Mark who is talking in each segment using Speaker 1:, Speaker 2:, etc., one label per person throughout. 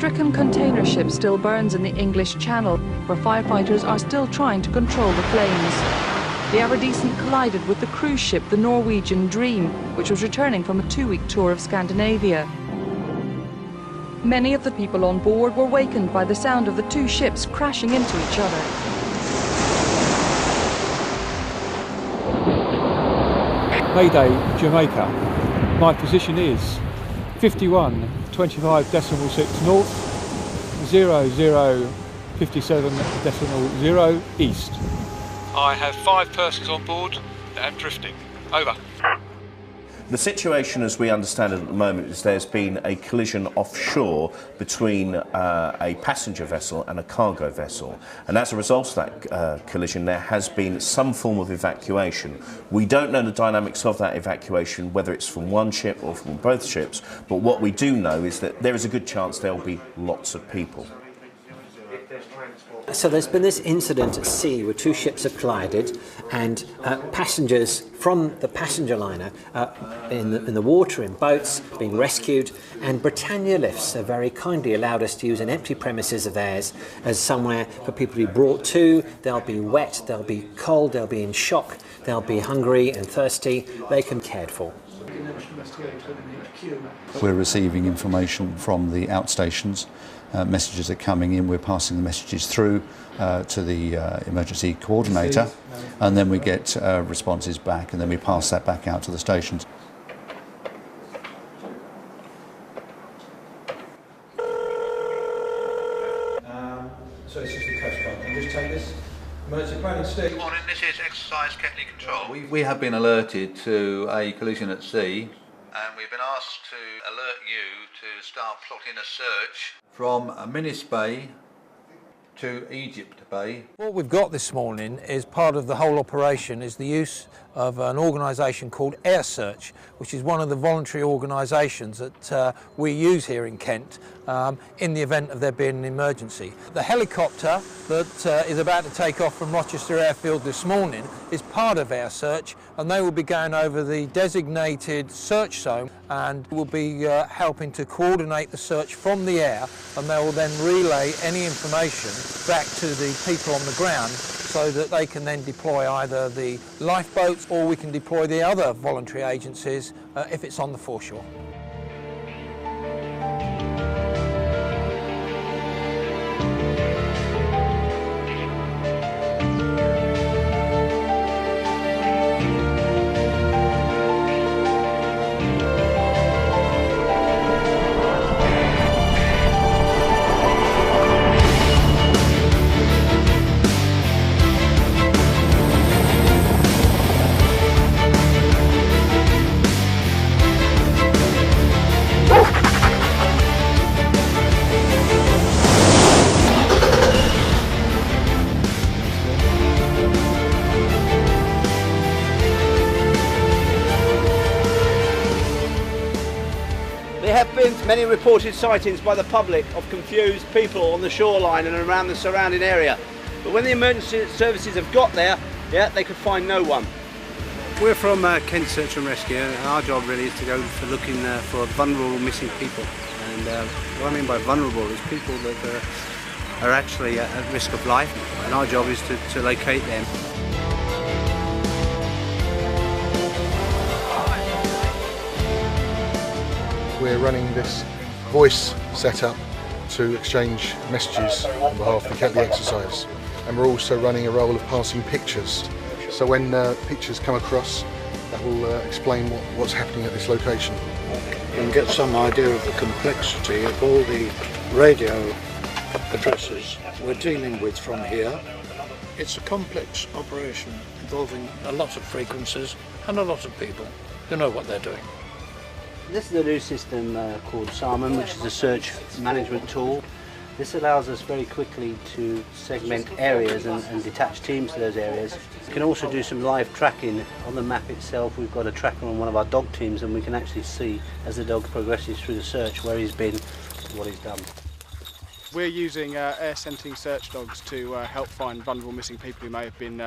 Speaker 1: stricken container ship still burns in the English Channel, where firefighters are still trying to control the flames. The Aberdeen collided with the cruise ship the Norwegian Dream, which was returning from a 2-week tour of Scandinavia. Many of the people on board were wakened by the sound of the two ships crashing into each other.
Speaker 2: Mayday, Jamaica. My position is 51.25.6 north, 0057.0 east. I have 5 persons on board and drifting. Over.
Speaker 3: The situation, as we understand it at the moment, is there's been a collision offshore between a passenger vessel and a cargo vessel. And as a result of that collision, there has been some form of evacuation. We don't know the dynamics of that evacuation, whether it's from one ship or from both ships, but what we do know is that there is a good chance there will be lots of people.
Speaker 4: So there's been this incident at sea where 2 ships have collided, and passengers from the passenger liner in the water in boats being rescued, and Britannia Lifts have very kindly allowed us to use an empty premises of theirs as somewhere for people to be brought to. They'll be wet, they'll be cold, they'll be in shock, they'll be hungry and thirsty. They can be cared for.
Speaker 5: We're receiving information from the outstations. Messages are coming in, we're passing the messages through to the emergency coordinator, and then we get responses back, and then we pass that back out to the stations.
Speaker 6: So it's just the Coast Guard. Can you just take this? Emergency planning, Steve.
Speaker 7: Good morning, this is exercise Ketley control.
Speaker 8: We have been alerted to a collision at sea,
Speaker 7: And we've been asked to alert you to start plotting a search.
Speaker 8: from Minis Bay to Egypt Bay.
Speaker 6: What we've got this morning is part of the whole operation is the use of an organisation called Air Search, which is one of the voluntary organisations that we use here in Kent in the event of there being an emergency. The helicopter that is about to take off from Rochester Airfield this morning is part of Air Search, and they will be going over the designated search zone and will be helping to coordinate the search from the air, and they will then relay any information back to the people on the ground so that they can then deploy either the lifeboats or we can deploy the other voluntary agencies if it's on the foreshore.
Speaker 9: There have been many reported sightings by the public of confused people on the shoreline and around the surrounding area. But when the emergency services have got there, they could find no one.
Speaker 10: We're from Kent Search and Rescue, and our job really is to go for looking for vulnerable missing people. And what I mean by vulnerable is people that are actually at risk of life, and our job is to locate them.
Speaker 11: We're running this voice setup to exchange messages on behalf of the Ketley exercise, and we're also running a role of passing pictures. So when pictures come across, that will explain what's happening at this location.
Speaker 12: And get some idea of the complexity of all the radio addresses we're dealing with from here. It's a complex operation involving a lot of frequencies and a lot of people who know what they're doing.
Speaker 9: This is a new system called Salmon, which is a search management tool. This allows us very quickly to segment areas and detach teams to those areas. We can also do some live tracking on the map itself. We've got a tracker on one of our dog teams, and we can actually see as the dog progresses through the search where he's been, what he's done.
Speaker 13: We're using air sensing search dogs to help find vulnerable missing people who may have been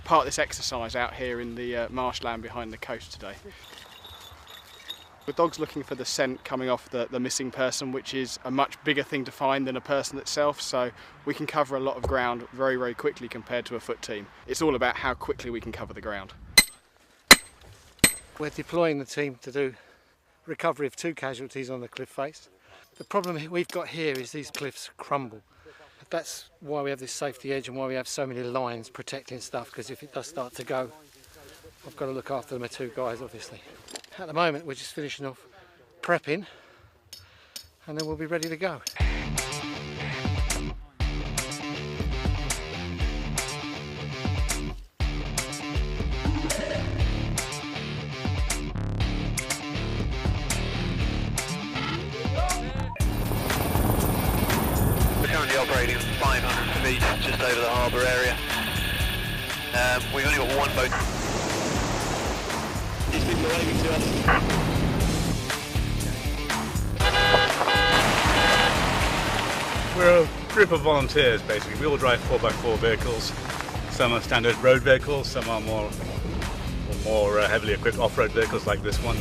Speaker 13: part of this exercise out here in the marshland behind the coast today. The dog's looking for the scent coming off the missing person, which is a much bigger thing to find than a person itself, so we can cover a lot of ground very, very quickly compared to a foot team. It's all about how quickly we can cover the ground.
Speaker 14: We're deploying the team to do recovery of 2 casualties on the cliff face. The problem we've got here is these cliffs crumble. That's why we have this safety edge and why we have so many lines protecting stuff, because if it does start to go, I've got to look after my 2 guys, obviously. At the moment we're just finishing off prepping and then we'll be ready to go.
Speaker 15: We're currently operating 500 feet just over the harbour area. We've only got 1 boat. These people are waving to us.
Speaker 16: We're a group of volunteers basically. We all drive 4x4 vehicles. Some are standard road vehicles, some are more heavily equipped off-road vehicles like this one.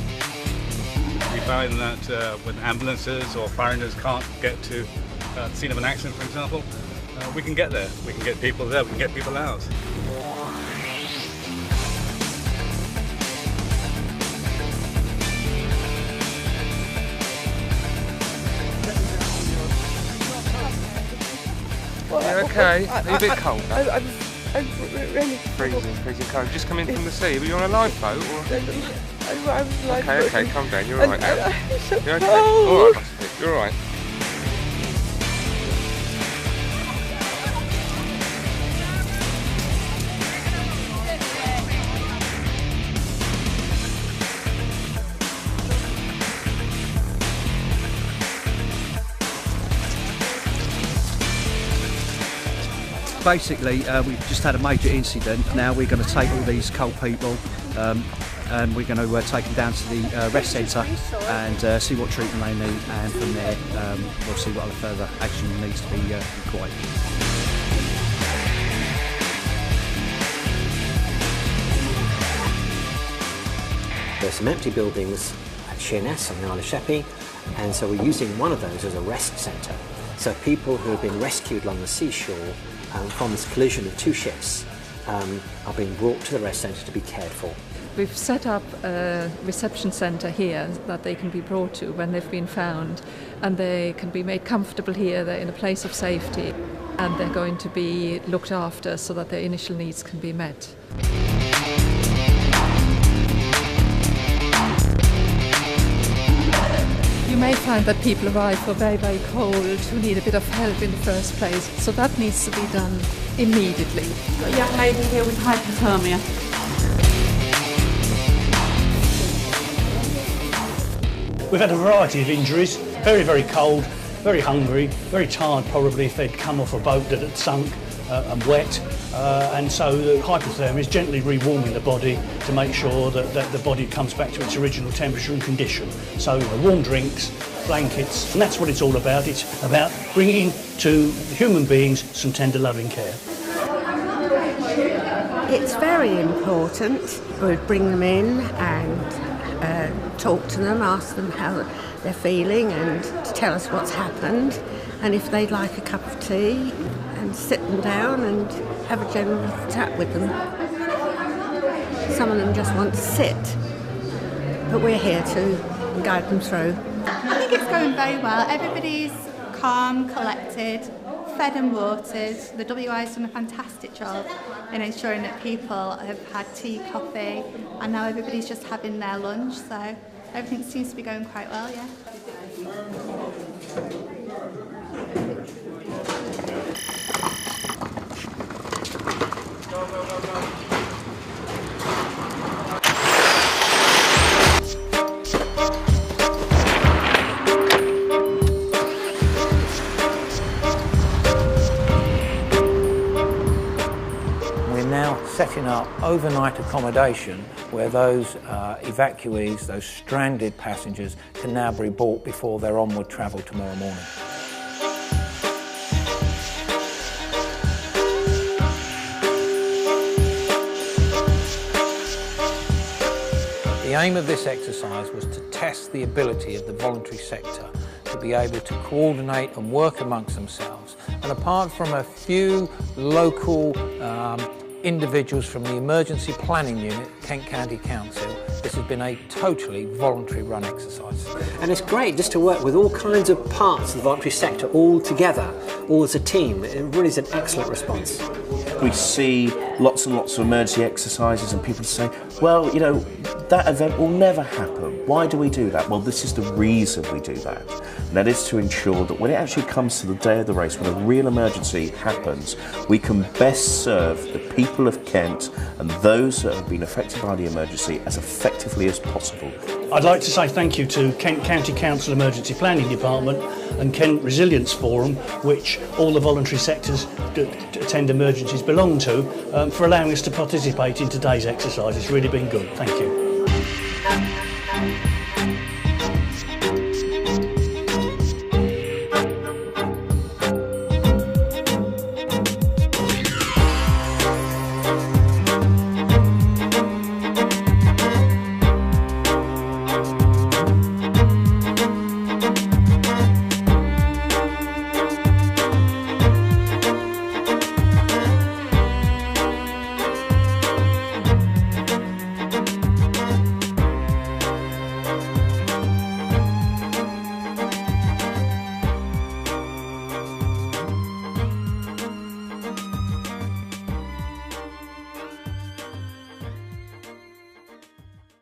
Speaker 16: We find that when ambulances or fire engines can't get to the scene of an accident, for example, we can get there. We can get people there, we can get people out.
Speaker 17: You okay? Are you a bit cold?
Speaker 18: I'm really
Speaker 17: freezing cold. Just come in from the sea. Were you on a lifeboat? Or?
Speaker 18: I was like...
Speaker 17: Okay, calm down. You're alright now.
Speaker 18: I'm so
Speaker 17: You're okay.
Speaker 18: cold.
Speaker 17: Alright, you're alright.
Speaker 19: Basically, we've just had a major incident. Now we're going to take all these cold people and we're going to take them down to the rest centre and see what treatment they need, and from there we'll see what other further action needs to be required.
Speaker 4: There's some empty buildings at Sheerness on the Isle of Sheppey, and so we're using one of those as a rest centre. So people who have been rescued along the seashore from this collision of 2 ships are being brought to the rest centre to be cared for.
Speaker 20: We've set up a reception centre here that they can be brought to when they've been found, and they can be made comfortable here. They're in a place of safety and they're going to be looked after so that their initial needs can be met. You may find that people arrive who are very, very cold, who need a bit of help in the first place, so that needs to be done immediately.
Speaker 21: Got a young lady here with hypothermia.
Speaker 22: We've had a variety of injuries, very, very cold, very hungry, very tired probably if they'd come off a boat that had sunk and wet, and so the hypothermia is gently rewarming the body to make sure that the body comes back to its original temperature and condition. So warm drinks, blankets, and that's what it's all about. It's about bringing to human beings some tender loving care.
Speaker 21: It's very important. We bring them in and talk to them, ask them how they're feeling and to tell us what's happened, and if they'd like a cup of tea, and sit them down and have a general chat with them. Some of them just want to sit, but we're here to guide them through.
Speaker 23: I think it's going very well. Everybody's calm, collected, fed and watered. The WI's done a fantastic job in ensuring that people have had tea, coffee, and now everybody's just having their lunch, so everything seems to be going quite well, yeah.
Speaker 6: Setting up overnight accommodation where those evacuees, those stranded passengers, can now be brought before their onward travel tomorrow morning. The aim of this exercise was to test the ability of the voluntary sector to be able to coordinate and work amongst themselves. And apart from a few local individuals from the Emergency Planning Unit, Kent County Council, this has been a totally voluntary run exercise.
Speaker 4: And it's great just to work with all kinds of parts of the voluntary sector all together, all as a team. It really is an excellent response.
Speaker 1: We see lots and lots of emergency exercises and people say, well, you know, that event will never happen. Why do we do that? Well, this is the reason we do that. And that is to ensure that when it actually comes to the day of the race, when a real emergency happens, we can best serve the people of Kent and those that have been affected by the emergency as effectively as possible.
Speaker 22: I'd like to say thank you to Kent County Council Emergency Planning Department and Kent Resilience Forum, which all the voluntary sectors that attend emergencies belong to, for allowing us to participate in today's exercise. It's really been good. Thank you.